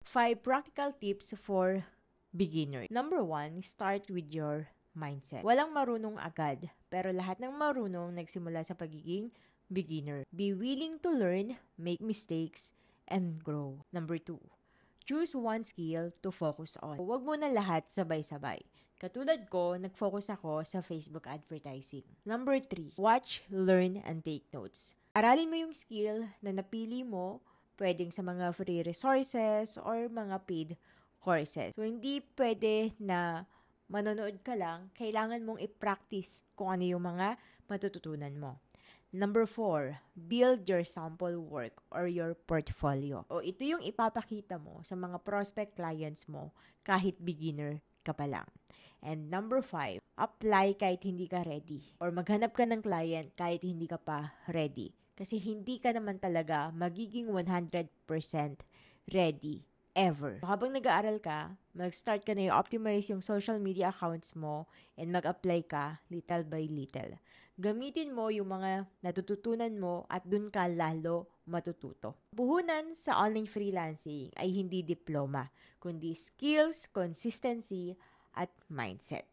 5 practical tips for beginner. Number 1, start with your mindset. Walang marunong agad, pero lahat ng marunong nagsimula sa pagiging beginner. Be willing to learn, make mistakes, and grow. Number 2, choose one skill to focus on. Huwag mo na lahat sabay-sabay. Katulad ko, nag-focus ako sa Facebook advertising. Number 3, watch, learn, and take notes. Aralin mo yung skill na napili mo, pwedeng sa mga free resources or mga paid courses. So, hindi pwede na manonood ka lang, kailangan mong i-practice kung ano yung mga matututunan mo. Number 4, build your sample work or your portfolio. O ito yung ipapakita mo sa mga prospect clients mo kahit beginner ka pa lang. And number 5, apply kahit hindi ka ready. Or maghanap ka ng client kahit hindi ka pa ready. Kasi hindi ka naman talaga magiging 100% ready ever. So, habang nag-aaral ka, mag-start ka na i-optimize yung social media accounts mo and mag-apply ka little by little. Gamitin mo yung mga natututunan mo at dun ka lalo matututo. Puhunan sa online freelancing ay hindi diploma, kundi skills, consistency, at mindset.